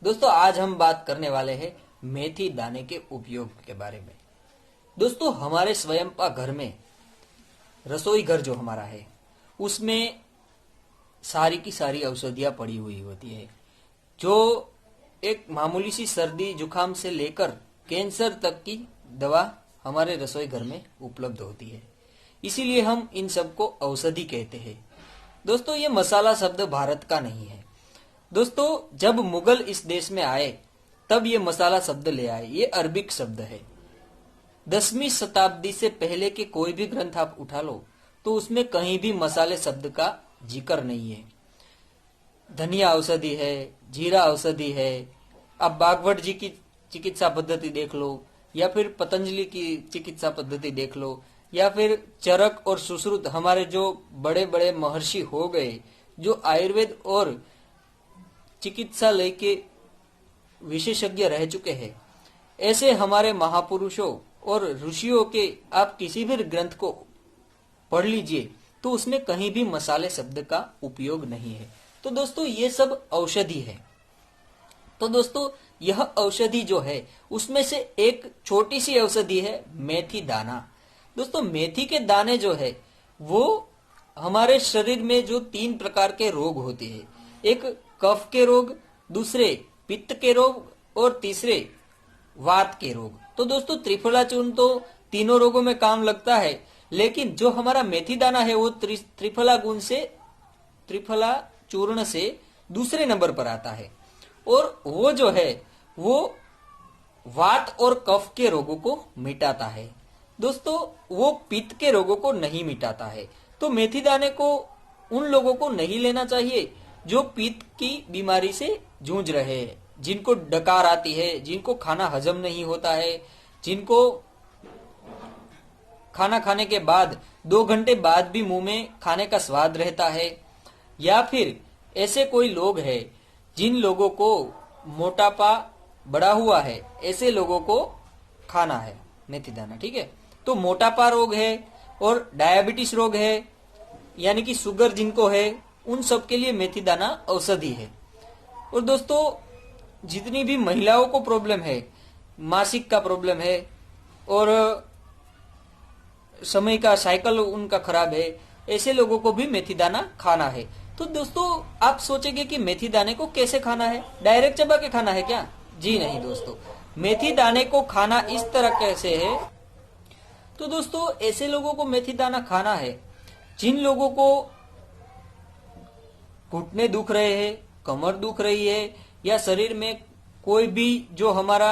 दोस्तों आज हम बात करने वाले हैं मेथी दाने के उपयोग के बारे में। दोस्तों हमारे स्वयं का घर में रसोई घर जो हमारा है उसमें सारी की सारी औषधियां पड़ी हुई होती है, जो एक मामूली सी सर्दी जुकाम से लेकर कैंसर तक की दवा हमारे रसोई घर में उपलब्ध होती है। इसीलिए हम इन सबको औषधि कहते हैं। दोस्तों ये मसाला शब्द भारत का नहीं है। दोस्तों जब मुगल इस देश में आए तब ये मसाला शब्द ले आए। ये अरबिक शब्द है। 10वीं शताब्दी से पहले के कोई भी ग्रंथ आप उठा लो तो उसमें कहीं भी मसाले शब्द का जिक्र नहीं है। धनिया औषधि है, जीरा औषधि है। आप बागवट जी की चिकित्सा पद्धति देख लो, या फिर पतंजलि की चिकित्सा पद्धति देख लो, या फिर चरक और सुश्रुत हमारे जो बड़े बड़े महर्षि हो गए, जो आयुर्वेद और चिकित्सालय के विशेषज्ञ रह चुके हैं, ऐसे हमारे महापुरुषों और ऋषियों के आप किसी भी ग्रंथ को पढ़ लीजिए तो उसमें कहीं भी मसाले शब्द का उपयोग नहीं है। तो दोस्तों ये सब औषधि है। तो दोस्तों यह औषधि जो है उसमें से एक छोटी सी औषधि है मेथी दाना। दोस्तों मेथी के दाने जो है वो हमारे शरीर में जो 3 प्रकार के रोग होते हैं, एक कफ के रोग, दूसरे पित्त के रोग और तीसरे वात के रोग। तो दोस्तों त्रिफला चूर्ण तो तीनों रोगों में काम लगता है, लेकिन जो हमारा मेथी दाना है वो त्रिफला चूर्ण से दूसरे नंबर पर आता है, और वो जो है वो वात और कफ के रोगों को मिटाता है। दोस्तों वो पित्त के रोगों को नहीं मिटाता है। तो मेथी दाने को उन लोगों को नहीं लेना चाहिए जो पित्त की बीमारी से जूझ रहे हैं, जिनको डकार आती है, जिनको खाना हजम नहीं होता है, जिनको खाना खाने के बाद 2 घंटे बाद भी मुंह में खाने का स्वाद रहता है, या फिर ऐसे कोई लोग हैं जिन लोगों को मोटापा बढ़ा हुआ है, ऐसे लोगों को खाना है मेथी दाना। ठीक है, तो मोटापा रोग है और डायबिटीज रोग है, यानी कि शुगर जिनको है, उन सब के लिए मेथी दाना औषधि है। और दोस्तों जितनी भी महिलाओं को प्रॉब्लम है, मासिक का प्रॉब्लम है और समय का साइकिल उनका खराब है, ऐसे लोगों को भी मेथी दाना खाना है। तो दोस्तों आप सोचेंगे कि मेथी दाने को कैसे खाना है, डायरेक्ट चबा के खाना है क्या? जी नहीं दोस्तों, मेथी दाने को खाना इस तरह कैसे है। तो दोस्तों ऐसे लोगों को मेथी दाना खाना है जिन लोगों को घुटने दुख रहे हैं, कमर दुख रही है, या शरीर में कोई भी जो हमारा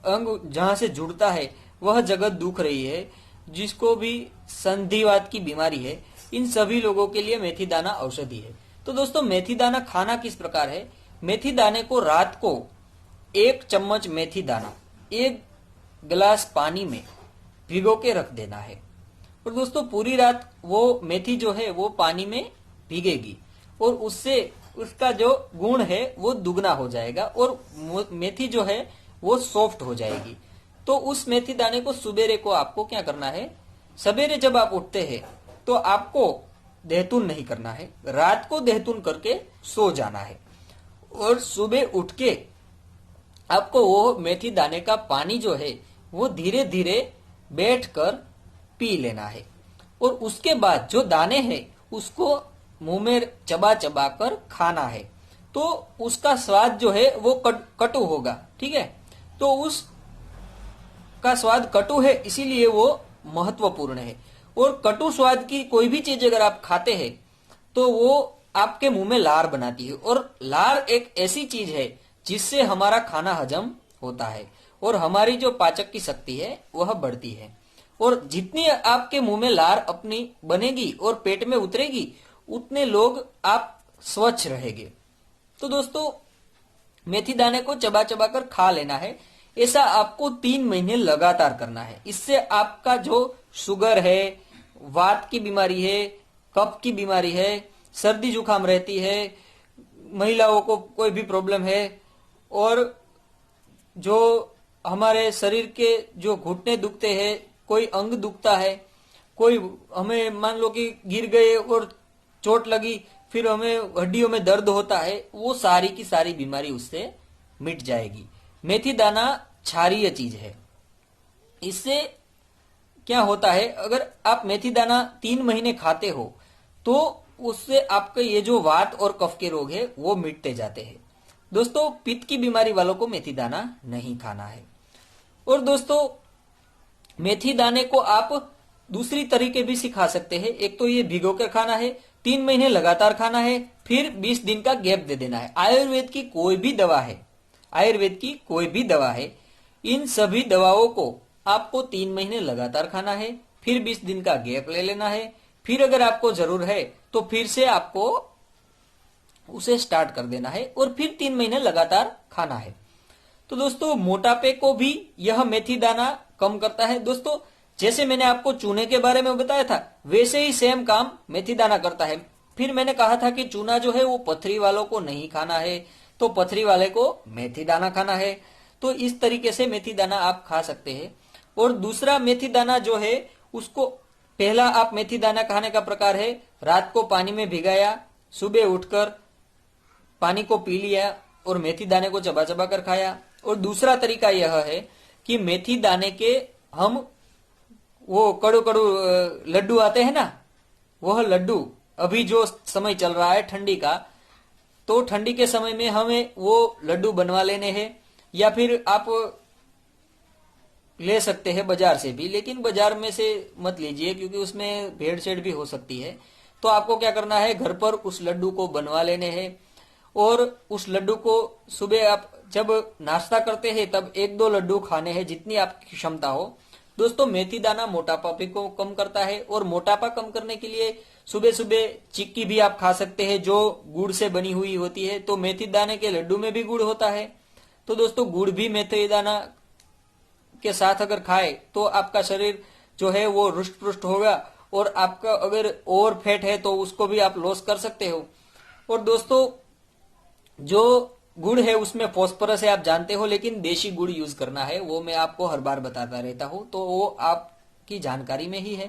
अंग जहां से जुड़ता है वह जगह दुख रही है, जिसको भी संधिवात की बीमारी है, इन सभी लोगों के लिए मेथी दाना औषधि है। तो दोस्तों मेथी दाना खाना किस प्रकार है। मेथी दाने को रात को 1 चम्मच मेथी दाना 1 गिलास पानी में भिगो के रख देना है, और दोस्तों पूरी रात वो मेथी जो है वो पानी में भीगेगी, और उससे उसका जो गुण है वो दुगना हो जाएगा, और मेथी जो है वो सॉफ्ट हो जाएगी। तो उस मेथी दाने को सुबेरे को आपको क्या करना है, सवेरे जब आप उठते हैं तो आपको देहतून नहीं करना है, रात को देहतून करके सो जाना है, और सुबह उठ के आपको वो मेथी दाने का पानी जो है वो धीरे धीरे बैठकर पी लेना है, और उसके बाद जो दाने हैं उसको मुंह में चबा चबा कर खाना है। तो उसका स्वाद जो है वो कटु होगा। ठीक है, तो उस का स्वाद कटु है, इसीलिए वो महत्वपूर्ण है। और कटु स्वाद की कोई भी चीज अगर आप खाते हैं तो वो आपके मुंह में लार बनाती है, और लार एक ऐसी चीज है जिससे हमारा खाना हजम होता है और हमारी जो पाचक की शक्ति है वह बढ़ती है। और जितनी आपके मुंह में लार अपनी बनेगी और पेट में उतरेगी, उतने लोग आप स्वच्छ रहेंगे। तो दोस्तों मेथी दाने को चबा चबा कर खा लेना है। ऐसा आपको 3 महीने लगातार करना है। इससे आपका जो शुगर है, वात की बीमारी है, कफ की बीमारी है, सर्दी जुकाम रहती है, महिलाओं को कोई भी प्रॉब्लम है, और जो हमारे शरीर के जो घुटने दुखते हैं, कोई अंग दुखता है, कोई हमें मान लो कि गिर गए और चोट लगी, फिर हमें हड्डियों में दर्द होता है, वो सारी की सारी बीमारी उससे मिट जाएगी। मेथी दाना क्षारीय चीज है। इससे क्या होता है, अगर आप मेथी दाना 3 महीने खाते हो तो उससे आपके ये जो वात और कफ के रोग है वो मिटते जाते हैं। दोस्तों, पित्त की बीमारी वालों को मेथी दाना नहीं खाना है। और दोस्तों, मेथी दाने को आप दूसरी तरीके भी सिखा सकते हैं। एक तो ये भिगो कर खाना है, 3 महीने लगातार खाना है, फिर 20 दिन का गैप दे देना है। आयुर्वेद की कोई भी दवा है, आयुर्वेद की कोई भी दवा है, इन सभी दवाओं को आपको 3 महीने लगातार खाना है, फिर 20 दिन का गैप ले लेना है, फिर अगर आपको जरूर है तो फिर से आपको उसे स्टार्ट कर देना है और फिर 3 महीने लगातार खाना है। तो दोस्तों, मोटापे को भी यह मेथी दाना कम करता है। दोस्तों, जैसे मैंने आपको चूने के बारे में बताया था, वैसे ही सेम काम मेथी दाना करता है। फिर मैंने कहा था कि चूना जो है वो पथरी वालों को नहीं खाना है, तो पथरी वाले को मेथी दाना खाना है। तो इस तरीके से मेथी दाना आप खा सकते हैं। और दूसरा मेथी दाना जो है उसको, पहला आप मेथी दाना खाने का प्रकार है, रात को पानी में भिगाया, सुबह उठकर पानी को पी लिया और मेथी दाने को चबा चबा कर खाया। और दूसरा तरीका यह है कि मेथी दाने के हम वो कड़ू कड़ू लड्डू आते हैं ना, वह लड्डू अभी जो समय चल रहा है ठंडी का, तो ठंडी के समय में हमें वो लड्डू बनवा लेने हैं, या फिर आप ले सकते हैं बाजार से भी, लेकिन बाजार में से मत लीजिए क्योंकि उसमें भेड़सेड़ भी हो सकती है। तो आपको क्या करना है, घर पर उस लड्डू को बनवा लेने हैं और उस लड्डू को सुबह आप जब नाश्ता करते हैं तब 1-2 लड्डू खाने हैं, जितनी आपकी क्षमता हो। दोस्तों, मेथी दाना मोटापा भी को कम करता है और मोटापा कम करने के लिए सुबह सुबह चिक्की भी आप खा सकते हैं जो गुड़ से बनी हुई होती है। तो मेथी दाने के लड्डू में भी गुड़ होता है। तो दोस्तों, गुड़ भी मेथी दाना के साथ अगर खाए तो आपका शरीर जो है वो रुष्ट पुष्ट होगा, और आपका अगर ओवर फैट है तो उसको भी आप लॉस कर सकते हो। और दोस्तों, जो गुड़ है उसमें फॉस्फोरस है, आप जानते हो, लेकिन देशी गुड़ यूज करना है, वो मैं आपको हर बार बताता रहता हूं, तो वो आपकी जानकारी में ही है।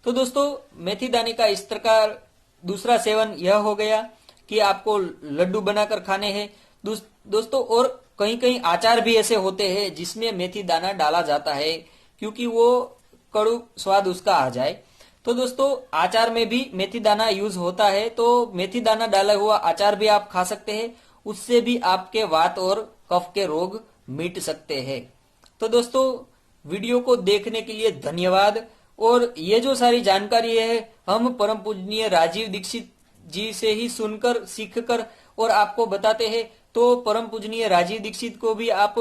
तो दोस्तों, मेथी दाने का इस प्रकार दूसरा सेवन यह हो गया कि आपको लड्डू बनाकर खाने हैं। दोस्तों, और कहीं कहीं आचार भी ऐसे होते हैं जिसमें मेथी दाना डाला जाता है क्योंकि वो कड़ू स्वाद उसका आ जाए। तो दोस्तों, आचार में भी मेथी दाना यूज होता है, तो मेथी दाना डाला हुआ आचार भी आप खा सकते हैं, उससे भी आपके वात और कफ के रोग मिट सकते हैं। तो दोस्तों, वीडियो को देखने के लिए धन्यवाद। और ये जो सारी जानकारी है हम परम पूजनीय राजीव दीक्षित जी से ही सुनकर सीखकर और आपको बताते हैं। तो परम पूजनीय राजीव दीक्षित को भी आप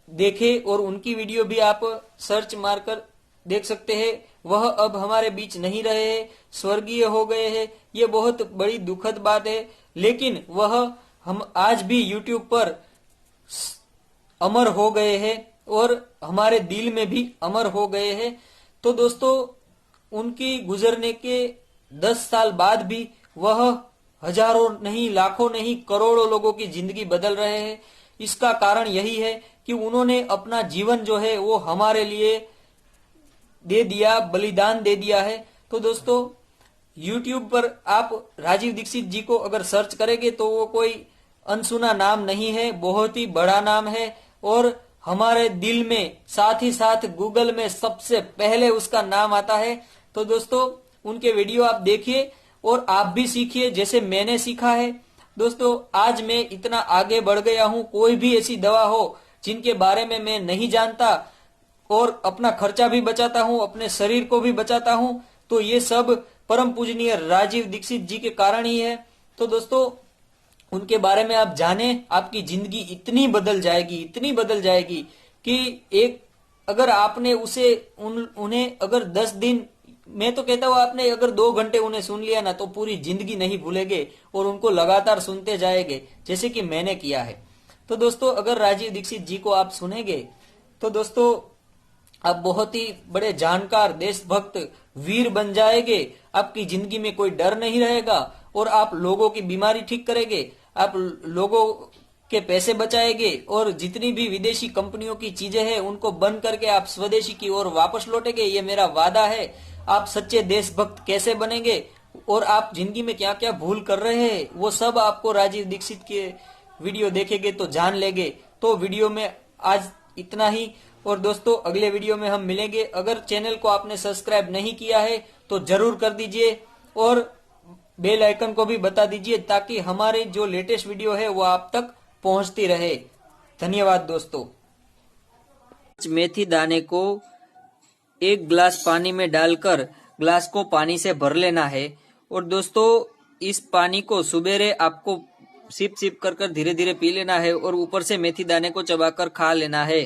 देखें और उनकी वीडियो भी आप सर्च मारकर देख सकते हैं। वह अब हमारे बीच नहीं रहे हैं, स्वर्गीय हो गए हैं। ये बहुत बड़ी दुखद बात है, लेकिन वह हम आज भी YouTube पर अमर हो गए हैं और हमारे दिल में भी अमर हो गए हैं। तो दोस्तों, उनकी गुजरने के 10 साल बाद भी वह हजारों नहीं, लाखों नहीं, करोड़ों लोगों की जिंदगी बदल रहे हैं। इसका कारण यही है कि उन्होंने अपना जीवन जो है वो हमारे लिए दे दिया, बलिदान दे दिया है। तो दोस्तों, YouTube पर आप राजीव दीक्षित जी को अगर सर्च करेंगे तो वो कोई अनसुना नाम नहीं है, बहुत ही बड़ा नाम है और हमारे दिल में, साथ ही साथ गूगल में सबसे पहले उसका नाम आता है। तो दोस्तों, उनके वीडियो आप देखिए और आप भी सीखिए जैसे मैंने सीखा है। दोस्तों, आज मैं इतना आगे बढ़ गया हूं, कोई भी ऐसी दवा हो जिनके बारे में मैं नहीं जानता और अपना खर्चा भी बचाता हूं, अपने शरीर को भी बचाता हूं, तो ये सब परम पूजनीय राजीव दीक्षित जी के कारण ही है। तो दोस्तों, उनके बारे में आप जाने, आपकी जिंदगी इतनी बदल जाएगी, इतनी बदल जाएगी कि एक अगर आपने उन्हें अगर 10 दिन, मैं तो कहता हूं आपने अगर 2 घंटे उन्हें सुन लिया ना तो पूरी जिंदगी नहीं भूलेंगे और उनको लगातार सुनते जाएंगे जैसे कि मैंने किया है। तो दोस्तों, अगर राजीव दीक्षित जी को आप सुनेंगे तो दोस्तों आप बहुत ही बड़े जानकार, देशभक्त, वीर बन जाएंगे। आपकी जिंदगी में कोई डर नहीं रहेगा और आप लोगों की बीमारी ठीक करेंगे, आप लोगों के पैसे बचाएंगे और जितनी भी विदेशी कंपनियों की चीजें हैं उनको बंद करके आप स्वदेशी की ओर वापस लौटेंगे। ये मेरा वादा है। आप सच्चे देशभक्त कैसे बनेंगे और आप जिंदगी में क्या क्या भूल कर रहे हैं वो सब आपको राजीव दीक्षित के वीडियो देखेंगे तो जान लेंगे। तो वीडियो में आज इतना ही, और दोस्तों अगले वीडियो में हम मिलेंगे। अगर चैनल को आपने सब्सक्राइब नहीं किया है तो जरूर कर दीजिए और बेल आइकन को भी बता दीजिए, ताकि हमारे जो लेटेस्ट वीडियो है वो आप तक पहुंचती रहे। धन्यवाद दोस्तों। मेथी दाने को 1 गिलास पानी में डालकर ग्लास को पानी से भर लेना है, और दोस्तों इस पानी को सुबेरे आपको सिप सिप कर धीरे धीरे पी लेना है, और ऊपर से मेथी दाने को चबाकर खा लेना है।